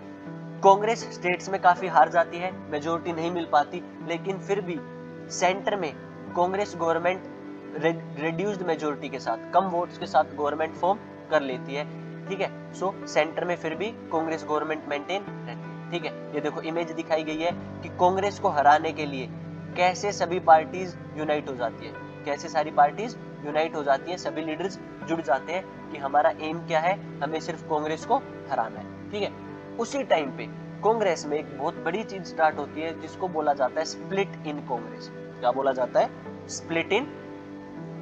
कांग्रेस स्टेट्स में काफी हार जाती है, मेजोरिटी नहीं मिल पाती, लेकिन फिर भी सेंटर में कांग्रेस गवर्नमेंट रिड्यूस्ड मेजोरिटी के साथ, कम वोट्स के साथ गवर्नमेंट फॉर्म कर लेती है, ठीक है। सो सेंटर में फिर भी कांग्रेस गवर्नमेंट मेंटेन रहती है, ठीक है। ये देखो इमेज दिखाई गई है कि कांग्रेस को हराने के लिए कैसे सभी पार्टीज यूनाइट हो जाती है, कैसे सारी पार्टीज यूनाइट हो जाती है, सभी लीडर्स जुड़ जाते हैं कि हमारा एम क्या है, हमें सिर्फ कांग्रेस को हराना है, ठीक है। उसी टाइम पे कांग्रेस में एक बहुत बड़ी चीज स्टार्ट होती है जिसको बोला जाता है स्प्लिट इन कांग्रेस। क्या बोला जाता है? Split in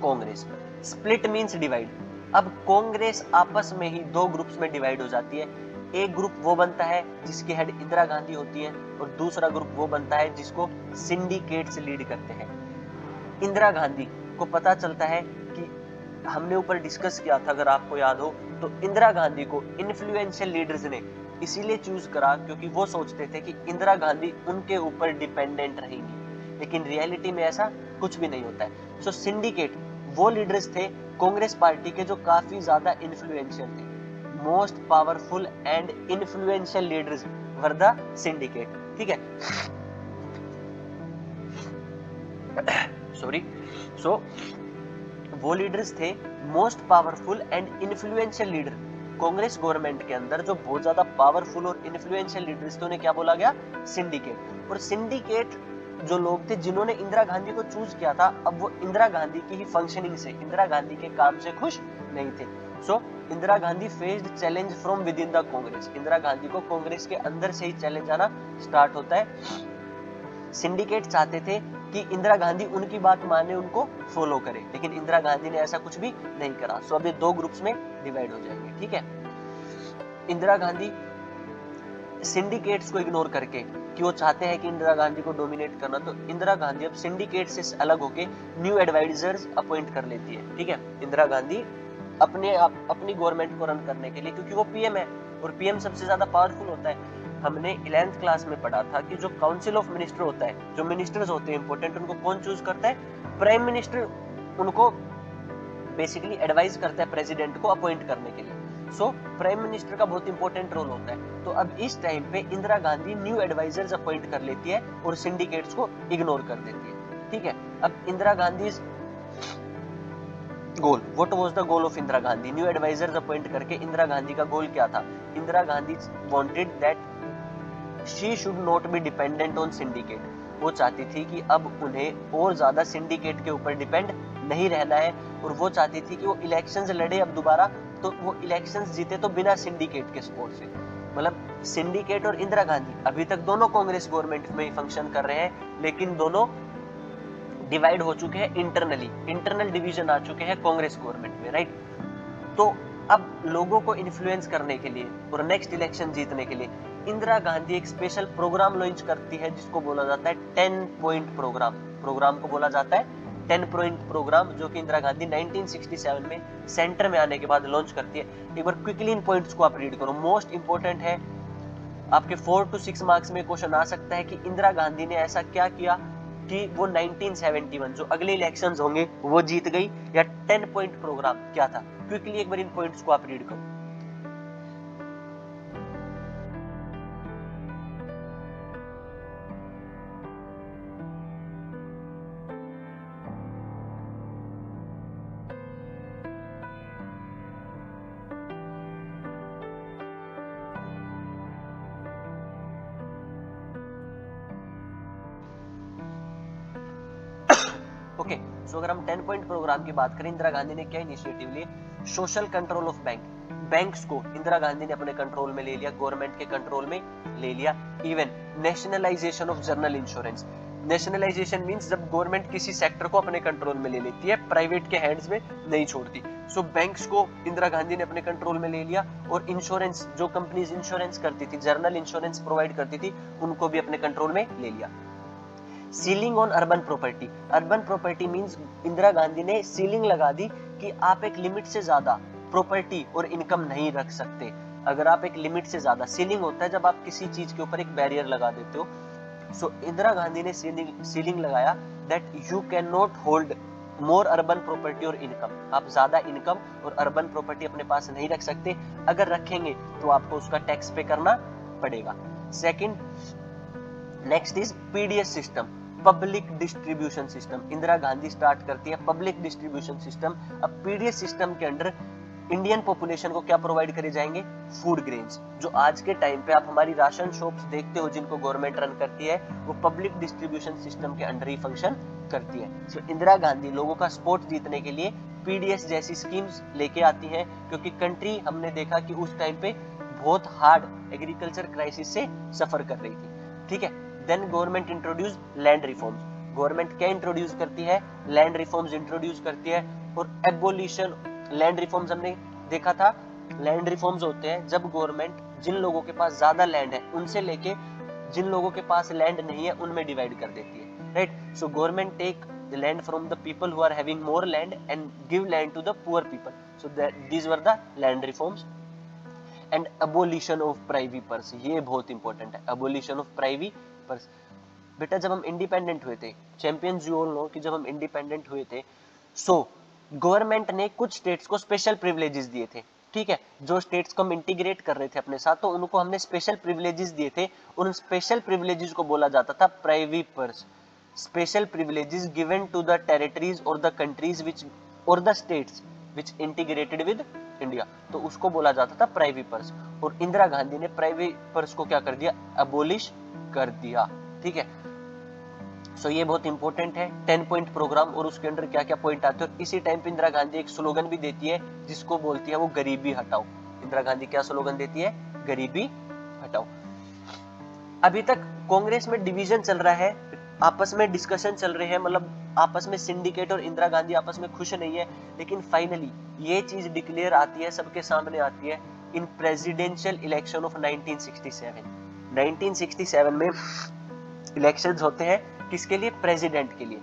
Congress. Split means divide. अब कांग्रेस आपस में ही 2 ग्रुप्स में डिवाइड हो जाती है। एक ग्रुप वो बनता है जिसकी हेड इंदिरा गांधी होती है और दूसरा ग्रुप वो बनता है जिसको सिंडिकेट्स लीड करते हैं। इंदिरा गांधी को पता चलता है कि हमने ऊपर डिस्कस किया था, अगर आपको याद हो, तो इंदिरा गांधी को इन्फ्लुएंशियल लीडर्स ने इसीलिए चूज करा क्योंकि वो सोचते थे कि इंदिरा गांधी उनके ऊपर डिपेंडेंट रहेंगी, लेकिन रियलिटी में ऐसा कुछ भी नहीं होता है। सो सिंडिकेट वो लीडर्स थे कांग्रेस पार्टी के जो काफी ज्यादा इन्फ्लुएंशियल थे। Most powerful and influential leaders were the syndicate, ठीक है। सॉरी। सो वो लीडर्स थे most powerful and influential leader Congress government के अंदर, जो बहुत ज्यादा पावरफुल और इन्फ्लुएंशियल लीडर्स थे, उन्हें क्या बोला गया? सिंडिकेट। और सिंडिकेट जो लोग थे जिन्होंने इंदिरा गांधी को चूज किया था, अब वो इंदिरा गांधी की ही फंक्शनिंग से, इंदिरा गांधी के काम से खुश नहीं थे। So Indira Gandhi faced challenge from within the Congress. Indira Gandhi को कांग्रेस के अंदर से ही चैलेंज आना स्टार्ट होता है। सिंडिकेट चाहते थे कि इंदिरा गांधी उनकी बात माने, उनको फॉलो करे, लेकिन इंदिरा गांधी ने ऐसा कुछ भी नहीं करा। सो अब ये 2 ग्रुप्स में डिवाइड हो जाएंगे, ठीक है। इंदिरा गांधी सिंडिकेट्स को इग्नोर करके, कि वो चाहते हैं कि इंदिरा गांधी को डोमिनेट करना, तो इंदिरा गांधी अब सिंडिकेट से अलग होके न्यू एडवाइजर्स अपॉइंट कर लेती है, ठीक है। इंदिरा गांधी अपनी गवर्नमेंट को रन करने के लिए, क्योंकि वो पीएम है और पीएम सबसे ज्यादा पावरफुल होता है। हमने 11th क्लास में पढ़ा था कि जो काउंसिल ऑफ मिनिस्टर होता है, जो मिनिस्टर्स होते हैं इंपॉर्टेंट, उनको कौन चूज करता है? प्राइम मिनिस्टर उनको बेसिकली एडवाइज करता है प्रेसिडेंट को अपॉइंट करने के लिए। सो प्राइम मिनिस्टर का बहुत इंपॉर्टेंट रोल होता है। तो अब इस टाइम पे Indira Gandhi new advisers appoint कर लेती है और सिंडिकेट्स को इग्नोर कर देती है, ठीक है। अब Indira Gandhi goal, what was the goal of Indira Gandhi? New advisers appoint करके इंदिरा गांधी का गोल क्या था? Indira Gandhi wanted that she should not be dependent on syndicate. वो चाहती थी कि अब उन्हें और ज्यादा सिंडिकेट के ऊपर डिपेंड नहीं रहना है, और वो चाहती थी कि वो इलेक्शंस लड़े अब दोबारा, तो वो इलेक्शंस जीते तो बिना सिंडिकेट के सपोर्ट से। मतलब सिंडिकेट और इंदिरा गांधी अभी तक दोनों कांग्रेस गवर्नमेंट में ही फंक्शन कर रहे हैं, लेकिन दोनों डिवाइड हो चुके हैं इंटरनली, इंटरनल डिवीजन आ चुके हैं कांग्रेस गवर्नमेंट में, राइट। तो अब लोगों को इन्फ्लुएंस करने के लिए और नेक्स्ट इलेक्शन जीतने के लिए इंदिरा गांधी एक स्पेशल प्रोग्राम लॉन्च करती है जिसको बोला जाता है 10 पॉइंट प्रोग्राम। प्रोग्राम को बोला जाता है 10 पॉइंट प्रोग्राम, जो कि इंदिरा गांधी 1967 में सेंटर में आने के बाद लॉन्च करती है। एक बार क्विकली इन पॉइंट्स को आप रीड करो, मोस्ट इंपोर्टेंट है। आपके 4 to 6 मार्क्स में क्वेश्चन आ सकता है कि इंदिरा गांधी ने ऐसा क्या किया कि वो 1971 जो अगले इलेक्शंस होंगे वो जीत गई, या 10 पॉइंट प्रोग्राम क्या था? क्विकली एक बार इन पॉइंट्स को आप रीड करो। सो अगर हम 10 पॉइंट प्रोग्राम की बात करें, इंदिरा गांधी ने क्या इनिशिएटिव लिए? Social control of bank, banks को इंदिरा गांधी ने अपने कंट्रोल में ले लिया, गवर्नमेंट के कंट्रोल में ले लिया। Even nationalisation of general insurance, nationalisation means जब गवर्नमेंट किसी सेक्टर को अपने कंट्रोल में ले लेती है, प्राइवेट के हैंड्स में नहीं छोड़ती। सो बैंक्स को इंदिरा गांधी ने अपने कंट्रोल में ले लिया, और इंश्योरेंस, जो कंपनीज इंश्योरेंस करती थी, जनरल इंश्योरेंस प्रोवाइड करती थी, उनको भी अपने कंट्रोल में ले लिया। Ceiling on urban property, urban property means Indira Gandhi ने सीलिंग लगा दी कि आप एक लिमिट से ज्यादा प्रॉपर्टी और इनकम नहीं रख सकते। अगर आप एक लिमिट से ज्यादा, सीलिंग होता है जब आप किसी चीज के ऊपर एक बैरियर लगा देते हो। सो इंदिरा गांधी ने सीलिंग लगाया that you can not hold more urban property और इनकम, आप ज्यादा इनकम और अर्बन प्रॉपर्टी अपने पास नहीं रख सकते, अगर रखेंगे तो आपको उसका टैक्स पे करना पड़ेगा। Second, next is PDS system, public distribution system. Indira Gandhi start करती है पब्लिक डिस्ट्रीब्यूशन सिस्टम। अब पीडीएस सिस्टम के अंडर इंडियन पॉपुलेशन को क्या प्रोवाइड करे जाएंगे? Food grains. जो आज के टाइम पे आप हमारी राशन शॉप्स देखते हो जिनको गवर्नमेंट रन करती है, वो पब्लिक डिस्ट्रीब्यूशन सिस्टम के अंडर ही फंक्शन करती है। सो इंदिरा गांधी लोगों का सपोर्ट जीतने के लिए पीडीएस जैसी स्कीम्स लेके आती हैं, क्योंकि कंट्री, हमने देखा कि उस टाइम पे बहुत हार्ड एग्रीकल्चर क्राइसिस से सफर कर रही थी। ठीक है, then government introduce land reforms. Government क्या इंट्रोड्यूस करती है? लैंड रिफॉर्म्स इंट्रोड्यूस करती है। और एबोलिशन, लैंड रिफॉर्म्स हमने देखा था, लैंड रिफॉर्म्स होते हैं जब गवर्नमेंट जिन लोगों के पास ज्यादा लैंड है उनसे लेके जिन लोगों के पास लैंड नहीं है उनमें डिवाइड कर देती है, right. So government take the land from the people who are having more land and give land to the poor people. So these were the land reforms. And abolition of privy purse, ये बहुत इंपॉर्टेंट है, अबोलिशन ऑफ प्राइवी पर्स। बेटा जब हम इंडिपेंडेंट हुए थे, चैंपियंस यू ऑल नो कि जब हम इंडिपेंडेंट हुए थे, सो गवर्नमेंट ने कुछ स्टेट्स को स्पेशल प्रिविलेजेस दिए थे। ठीक है, जो स्टेट्स को हम इंटीग्रेट कर रहे थे अपने साथ, तो उनको हमने स्पेशल प्रिविलेजेस दिए थे। उन स्पेशल प्रिविलेजेस को बोला जाता था privy purse. Special privileges given to the territories और द कंट्रीज विच और the states which integrated with India, तो उसको बोला जाता था प्राइवी पर्स। और इंदिरा गांधी ने प्राइवी पर्स को क्या कर दिया? अबोलिश कर दिया। ठीक है, सो ये बहुत इंपॉर्टेंट है 10 पॉइंट प्रोग्राम, और उसके अंदर क्या क्या पॉइंट आते हैं। और इसी टाइम पे इंदिरा गांधी एक स्लोगन भी देती है जिसको बोलती है वो गरीबी हटाओ। इंदिरा गांधी क्या स्लोगन देती है? गरीबी हटाओ। अभी तक कांग्रेस में डिवीजन चल रहा है, आपस में डिस्कशन चल रहे हैं, मतलब आपस में सिंडिकेट और इंदिरा गांधी आपस में खुश नहीं है, लेकिन फाइनली ये चीज डिक्लेयर आती है, सबके सामने आती है इन प्रेसिडेंशियल इलेक्शन ऑफ 1967। 1967 में इलेक्शंस होते हैं, किसके लिए? प्रेसिडेंट के लिए।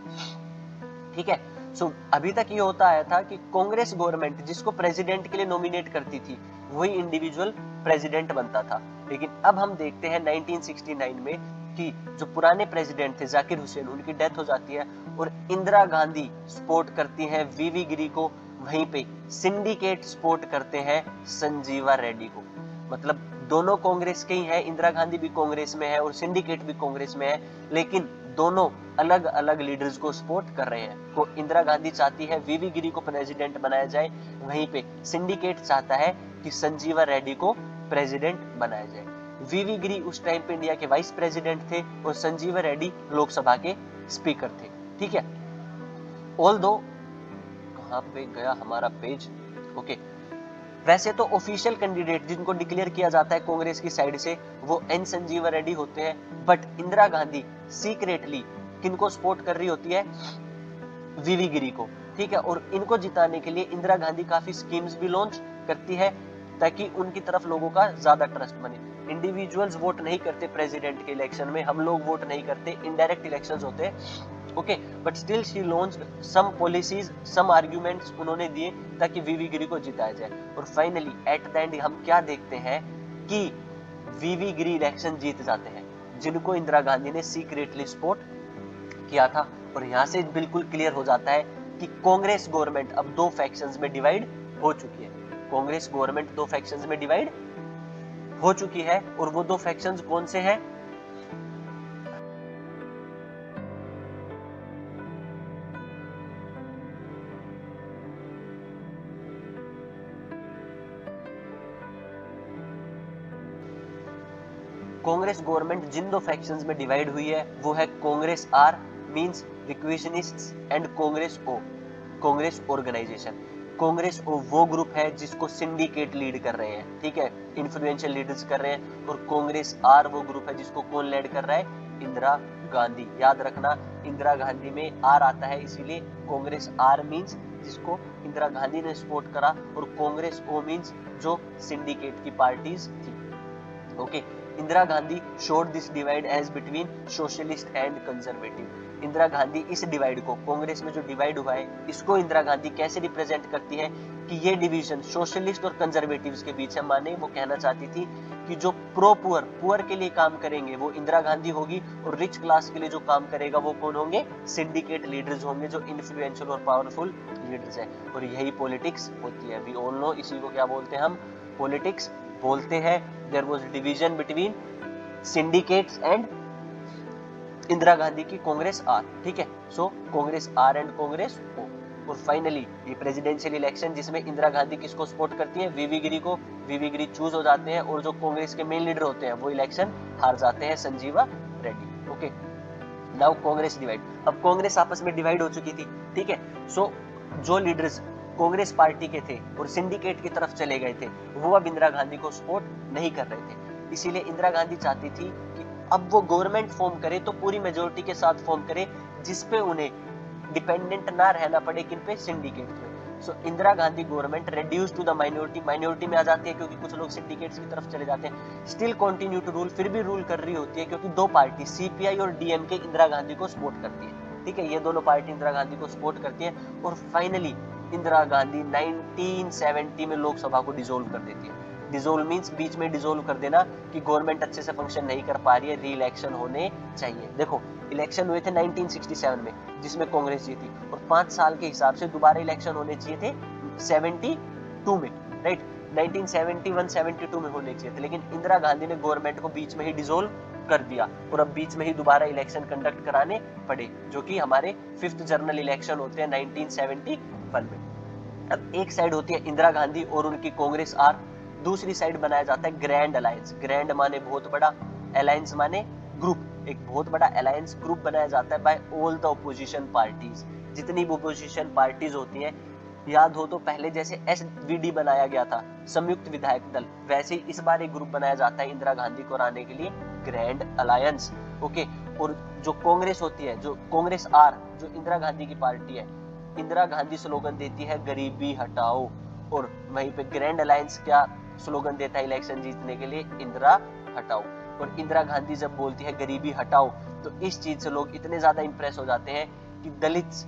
ठीक है, सो अभी तक ये होता आया था कि कांग्रेस गवर्नमेंट जिसको प्रेसिडेंट के लिए नॉमिनेट करती थी वही इंडिविजुअल प्रेसिडेंट बनता था। लेकिन अब हम देखते हैं 1969 में कि जो पुराने प्रेसिडेंट थे जाकिर हुसैन, उनकी डेथ हो जाती है, और इंदिरा गांधी सपोर्ट करती हैं वीवी गिरी को, वहीं पे सिंडिकेट सपोर्ट करते हैं संजीवा रेड्डी को। मतलब दोनों कांग्रेस के ही हैं, इंदिरा गांधी भी कांग्रेस में है और सिंडिकेट भी कांग्रेस में है, लेकिन दोनों अलग अलग लीडर्स को सपोर्ट कर रहे हैं। तो इंदिरा गांधी चाहती है वीवी गिरी को प्रेसिडेंट बनाया जाए, वहीं पे सिंडिकेट चाहता है कि संजीवा रेड्डी को प्रेसिडेंट बनाया जाए। वीवी गिरी उस टाइम पे इंडिया के वाइस प्रेसिडेंट थे और संजीवा रेड्डी लोकसभा के स्पीकर थे। ठीक है, ऑल्दो, कहां पे गया हमारा पेज? ओके, वैसे तो ऑफिशियल कैंडिडेट जिनको डिक्लेयर किया जाता है कांग्रेस की साइड से वो एन संजीवा रेड्डी होते हैं, बट इंदिरा गांधी सीक्रेटली किनको सपोर्ट कर रही होती है? वीवी गिरी को। ठीक है, और इनको जिताने के लिए इंदिरा गांधी काफी स्कीम्स भी लॉन्च करती है ताकि उनकी तरफ लोगों का ज्यादा ट्रस्ट बने। इंडिविजुअल्स वोट नहीं करते प्रेसिडेंट के इलेक्शन में, हम लोग वोट नहीं करते, इनडायरेक्ट इलेक्शंस होते हैं। Okay, but still she launched some policies, some arguments उन्होंने दिए ताकि वीवी गिरी को जिताया जाए। और फाइनली एट द एंड हम क्या देखते हैं कि वीवी गिरी इलेक्शन जीत जाते हैं, जिनको इंदिरा गांधी ने सीक्रेटली सपोर्ट किया था। और यहां से बिल्कुल क्लियर हो जाता है कि कांग्रेस गवर्नमेंट अब दो फैक्शंस में डिवाइड हो चुकी है। कांग्रेस गवर्नमेंट दो फैक्शंस में डिवाइड हो चुकी है, और वो दो फैक्शंस कौन से हैं? कांग्रेस गवर्नमेंट जिन दो फैक्शंस में डिवाइड हुई है वो है Congress R means requisitionists and Congress O, Congress organisation. Congress O वो ग्रुप है जिसको सिंडिकेट लीड कर रहे हैं, ठीक है, इन्फ्लुएंशियल लीडर्स कर रहे हैं। और कांग्रेस आर वो ग्रुप है जिसको कौन लीड कर रहा है? इंदिरा गांधी। याद रखना इंदिरा गांधी में आर आता है, इसीलिए कांग्रेस आर मींस जिसको इंदिरा गांधी ने सपोर्ट करा, और कांग्रेस ओ मींस जो सिंडिकेट की पार्टीज थी। Okay, Indira Gandhi showed this divide as between socialist and conservative. Indira Gandhi इस डिवाइड को, कांग्रेस में जो डिवाइड हुआ है, इसको इंदिरा गांधी कैसे रिप्रेजेंट करती है कि ये डिवीजन सोशलिस्ट और कंजर्वेटिव्स के बीच है। माने वो कहना चाहती थी कि जो प्रो पुअर, पुअर के लिए काम करेंगे वो इंदिरा गांधी होगी, और रिच क्लास के लिए जो काम करेगा वो कौन होंगे? सिंडिकेट लीडर्स होंगे, जो इन्फ्लुएंशियल और पावरफुल लीडर्स है। और यही पॉलिटिक्स होती है, वी ऑल नो, इसी को क्या बोलते हैं हम? पॉलिटिक्स बोलते हैं। There was division between syndicates and Indira Gandhi की कांग्रेस आर, ठीक है। So Congress R and Congress O. और फाइनली ये प्रेसिडेंशियल इलेक्शन जिसमें इंदिरा गांधी किसको सपोर्ट करती है? वीवी गिरी को। वीवी गिरी चूज हो जाते हैं, और जो कांग्रेस के मेन लीडर होते हैं वो इलेक्शन हार जाते हैं, Sanjiva Reddy. Okay, now Congress divide. अब कांग्रेस आपस में डिवाइड हो चुकी थी, ठीक है। सो जो लीडर्स कांग्रेस पार्टी के थे और सिंडिकेट की तरफ चले गए थे, वो अब इंदिरा गांधी को सपोर्ट नहीं कर रहे थे। इसीलिए इंदिरा गांधी चाहती थी कि अब वो गवर्नमेंट फॉर्म करे तो पूरी मेजोरिटी के साथ फॉर्म करे, जिसपे उन्हें डिपेंडेंट ना रहना पड़े, किन पे? सिंडिकेट पे। So Indira Gandhi government reduce to the minority, minority में आ जाती है क्योंकि कुछ लोग सिंडिकेट्स की तरफ चले जाते हैं। स्टिल कंटिन्यू टू रूल, फिर भी रूल कर रही होती है, क्योंकि दो पार्टी सीपीआई और डीएमके इंदिरा गांधी को सपोर्ट करती है, ठीक है। ये दोनों पार्टी इंदिरा गांधी को सपोर्ट करती है। और फाइनली इंदिरा गांधी 1970 में लोकसभा को डिसोल्व कर देती है। डिसोल्व मींस बीच में डिसोल्व कर देना कि गवर्नमेंट अच्छे से फंक्शन नहीं कर पा रही है, री इलेक्शन होने चाहिए। देखो इलेक्शन हुए थे 1967 में जिसमें कांग्रेस जीती, और 5 साल के हिसाब से दोबारा इलेक्शन होने चाहिए थे 72 में, राइट। 1971-72 में होने चाहिए थे, लेकिन इंदिरा गांधी ने गवर्नमेंट को बीच में ही डिसोल्व कर दिया, और अब बीच में ही दोबारा इलेक्शन कंडक्ट कराने पड़े, जो कि हमारे 5th जनरल इलेक्शन होते हैं 1971 में। अब एक साइड होती है इंदिरा गांधी और उनकी कांग्रेस आर, दूसरी साइड बनाया जाता है ग्रैंड अलायंस। ग्रैंड माने बहुत बड़ा, अलायंस माने ग्रुप, एक बहुत बड़ा अलायंस ग्रुप बनाया जाता है by all the opposition parties. जितनी भी ऑपोजिशन पार्टीज होती हैं, याद हो तो पहले जैसे एसवीडी बनाया गया था, संयुक्त विधायक दल, वैसे ही इस बार एक ग्रुप बनाया जाता है इंदिरा गांधी को हराने के लिए, ग्रैंड अलायंस। ओके, और जो कांग्रेस होती है, जो कांग्रेस आर, जो इंदिरा गांधी की पार्टी है, इंदिरा गांधी स्लोगन देती है गरीबी हटाओ, और वहीं पे ग्रैंड अलायंस क्या स्लोगन देता है इलेक्शन जीतने के लिए? इंदिरा हटाओ। और इंदिरा गांधी जब बोलती है गरीबी हटाओ, तो इस चीज से लोग इतने ज्यादा इंप्रेस हो जाते हैं कि दलित,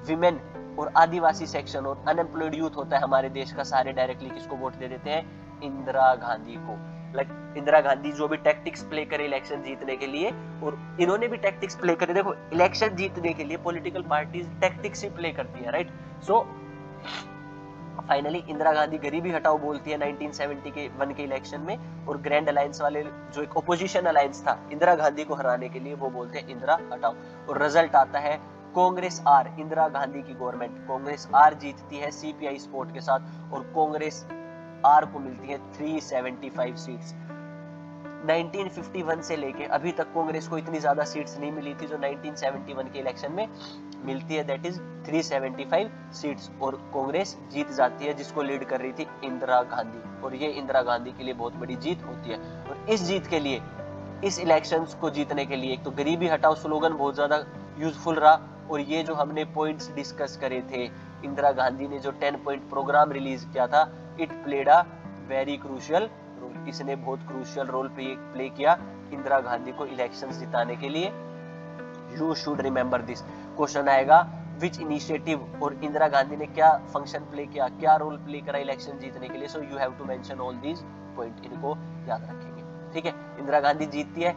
विमेन और आदिवासी सेक्शन और अनएम्प्लॉयड यूथ होता है हमारे देश का, सारे डायरेक्टली किसको वोट दे देते हैं? इंदिरा गांधी को। लाइक इंदिरा गांधी जो भी टैक्टिक्स प्ले करे इलेक्शन जीतने के लिए, और इन्होंने भी टैक्टिक्स प्ले करे। देखो इलेक्शन जीतने के लिए पॉलिटिकल पार्टीज टैक्टिक्स ही प्ले करती है, right. So finally Indira Gandhi गरीबी हटाओ बोलती है 1971 के इलेक्शन में, और ग्रैंड अलायंस वाले जो एक ओपोजिशन अलायंस था इंदिरा गांधी को हराने के लिए, वो बोलते हैं इंदिरा हटाओ। और रिजल्ट आता है कांग्रेस आर, इंदिरा गांधी की गवर्नमेंट, कांग्रेस आर जीतती है सीपीआई सपोर्ट के साथ, और कांग्रेस आर को मिलती है 375 सीट्स। 1951 से लेके अभी तक कांग्रेस को इतनी ज्यादा सीट्स नहीं मिली थी जो 1971 के इलेक्शन में मिलती है, दैट इज 375 सीट्स, और कांग्रेस जीत जाती है, जिसको लीड कर रही थी इंदिरा गांधी। और ये इंदिरा गांधी के लिए बहुत बड़ी जीत होती है। और इस जीत के लिए, इस इलेक्शंस को जीतने के लिए, एक तो गरीबी हटाओ स्लोगन बहुत ज्यादा यूजफुल रहा, और ये जो हमने पॉइंट्स डिस्कस करे थे, इंदिरा गांधी ने जो 10 पॉइंट प्रोग्राम रिलीज किया था, it played a very crucial role. इसने बहुत क्रूशियल रोल प्ले किया इंदिरा गांधी को इलेक्शंस जिताने के लिए। You should remember this. Question आएगा विच इनिशिएटिव, और इंदिरा गांधी ने क्या फंक्शन प्ले किया, क्या रोल प्ले करा इलेक्शन जीतने के लिए। So you have to mention all these point, इनको याद रखेंगे, ठीक है। इंदिरा गांधी जीतती है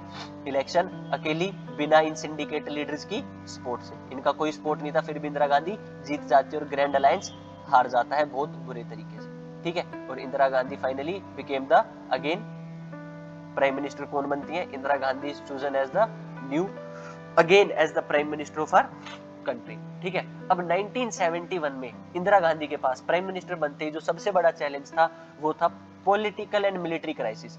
इलेक्शन अकेली, बिना इन सिंडिकेट लीडर्स की सपोर्ट से। इनका कोई सपोर्ट नहीं था, फिर भी इंदिरा गांधी जीत जाती है, और ग्रैंड अलायंस हार जाता है बहुत बुरे तरीके से, ठीक है। और Indira Gandhi finally became the again prime minister. कौन बनती है? Indira Gandhi is chosen as the new again as the prime minister of our country, ठीक है। अब 1971 में इंदिरा गांधी के पास प्राइम मिनिस्टर बनते ही जो सबसे बड़ा चैलेंज था वो था political and military crisis.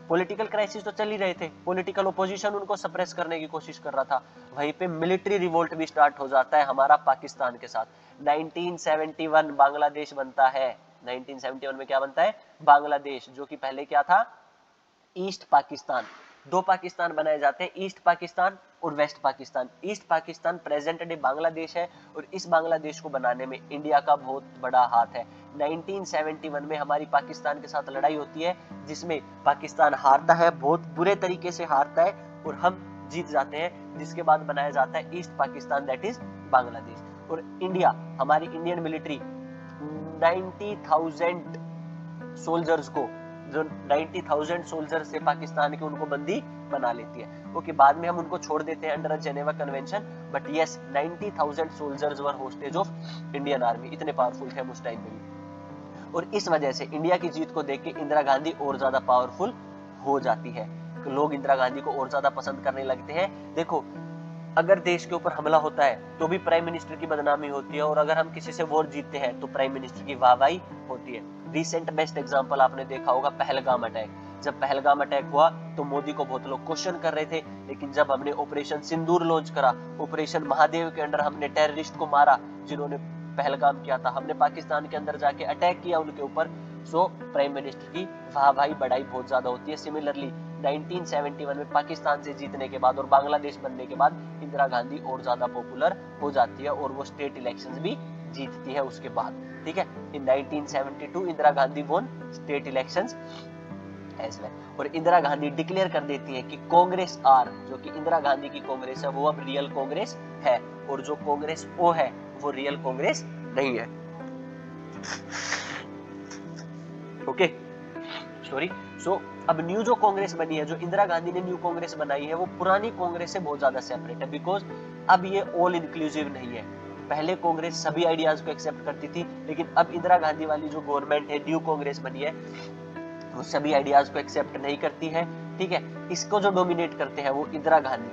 Political crisis तो चल ही रहे थे, पॉलिटिकल ओपोजिशन उनको सप्रेस करने की कोशिश कर रहा था, वहीं पे मिलिट्री रिवोल्ट भी स्टार्ट हो जाता है हमारा पाकिस्तान के साथ। 1971 बांग्लादेश बनता है, 1971 में क्या बनता है, बांग्लादेश, जो कि पहले क्या था, ईस्ट पाकिस्तान। दो पाकिस्तान बनाए जाते हैं, ईस्ट पाकिस्तान और west Pakistan. East Pakistan present day Bangladesh है, और इस बांग्लादेश को बनाने में इंडिया का बहुत बड़ा हाथ है। 1971 में हमारी पाकिस्तान के साथ लड़ाई होती है, जिसमें पाकिस्तान हारता है, बहुत बुरे तरीके से हारता है, और हम जीत जाते हैं, जिसके बाद बनाया जाता है east Pakistan, that is Bangladesh. और इंडिया, हमारी इंडियन मिलिट्री 90,000 सोल्जर्स को, जो 90,000 सोल्जर से पाकिस्तान के, उनको बंदी बना लेती है। ओके, बाद में हम उनको छोड़ देते हैं under Geneva convention, but yes 90,000 soldiers were hostage of Indian army. इतने पावरफुल थे हम उस टाइम पे भी, और इस वजह से इंडिया की जीत को देख के इंदिरा गांधी और ज्यादा पावरफुल हो जाती है, लोग इंदिरा गांधी को और ज्यादा पसंद करने लगते हैं। देखो, अगर देश के ऊपर हमला होता है तो भी प्राइम मिनिस्टर की बदनामी होती है, और अगर हम किसी से वोट जीतते हैं तो प्राइम मिनिस्टर की वाहवाही होती है। रिसेंट बेस्ट एग्जांपल आपने देखा होगा पहलगाम अटैक। जब पहलगाम अटैक हुआ तो मोदी को बहुत लोग क्वेश्चन कर रहे थे, लेकिन जब हमने ऑपरेशन सिंदूर लॉन्च करा, ऑपरेशन महादेव के अंडर हमने टेररिस्ट को मारा जिन्होंने पहलगाम किया था, हमने पाकिस्तान के अंदर जाके अटैक किया उनके ऊपर, सो प्राइम मिनिस्टर की वाहवाही बढ़ाई बहुत ज्यादा होती है। सिमिलरली 1971 में पाकिस्तान से जीतने के बाद और बांग्लादेश बनने के बाद इंदिरा गांधी और ज्यादा पॉपुलर हो जाती है, और वो स्टेट इलेक्शंस भी जीतती है उसके बाद, ठीक है। इन 1972 इंदिरा गांधी वोन स्टेट इलेक्शंस एज वेल, और इंदिरा गांधी डिक्लेयर कर देती है कि कांग्रेस आर, जो कि इंदिरा गांधी की कांग्रेस है, वो अब रियल कांग्रेस है, और जो कांग्रेस ओ है वो रियल कांग्रेस नहीं है। Okay, sorry. सो अब न्यू जो कांग्रेस बनी है, जो इंदिरा गांधी ने न्यू कांग्रेस बनाई है, वो पुरानी कांग्रेस से बहुत ज्यादा सेपरेट है, बिकॉज अब ये ऑल इंक्लूसिव नहीं है। पहले कांग्रेस सभी आइडियाज को एक्सेप्ट करती थी, लेकिन अब इंदिरा गांधी वाली जो गवर्नमेंट है, न्यू कांग्रेस बनी है, वो सभी आइडियाज को एक्सेप्ट नहीं करती है, ठीक है। इसको जो डोमिनेट करते हैं वो इंदिरा गांधी,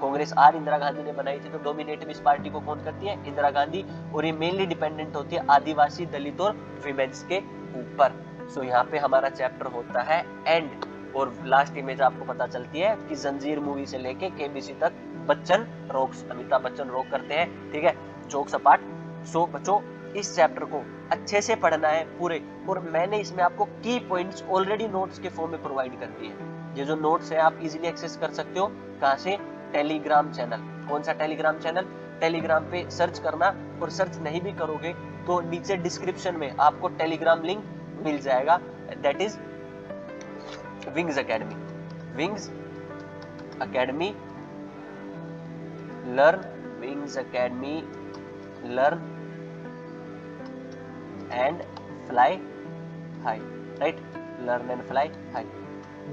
कांग्रेस आर इंदिरा गांधी ने बनाई थी, तो डोमिनेट भी इस पार्टी को कौन करती है, इंदिरा गांधी, और ये मेनली डिपेंडेंट होती है आदिवासी, दलित और विमेन्स के ऊपर। सो यहाँ पे हमारा चैप्टर होता है एंड, और लास्ट इमेज आपको पता चलती है कि जंजीर मूवी से लेके केबीसी तक बच्चन रॉक्स, अमिताभ बच्चन रॉक करते हैं, ठीक है, जोक्स अपार्ट। सो बच्चों, इस चैप्टर को अच्छे से पढ़ना है पूरे, और मैंने इसमें आपको की पॉइंट्स ऑलरेडी नोट्स के फॉर्म में प्रोवाइड कर दिए हैं। ये जो नोट्स है आप इजीली एक्सेस कर सकते हो, कहां से, टेलीग्राम चैनल। कौन सा टेलीग्राम चैनल, टेलीग्राम पे सर्च करना, और सर्च नहीं भी करोगे तो नीचे डिस्क्रिप्शन में आपको टेलीग्राम लिंक मिल जाएगा, that is wings academy. Wings academy learn, wings academy learn and fly high, right, learn and fly high.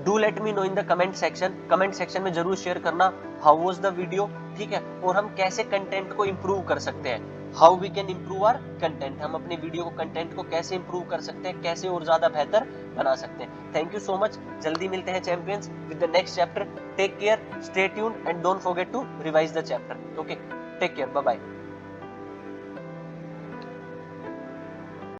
Do let me know in the comment section, comment section में जरूर शेयर करना हाउ वाज द वीडियो, ठीक है, और हम कैसे कंटेंट को इंप्रूव कर सकते हैं, how we can improve our content, हम अपने वीडियो को, कंटेंट को कैसे इंप्रूव कर सकते हैं, कैसे और ज्यादा बेहतर बना सकते हैं। थैंक यू सो मच, जल्दी मिलते हैं champions with the next chapter. Take care, stay tuned and don't forget to revise the chapter. Okay, take care, bye bye.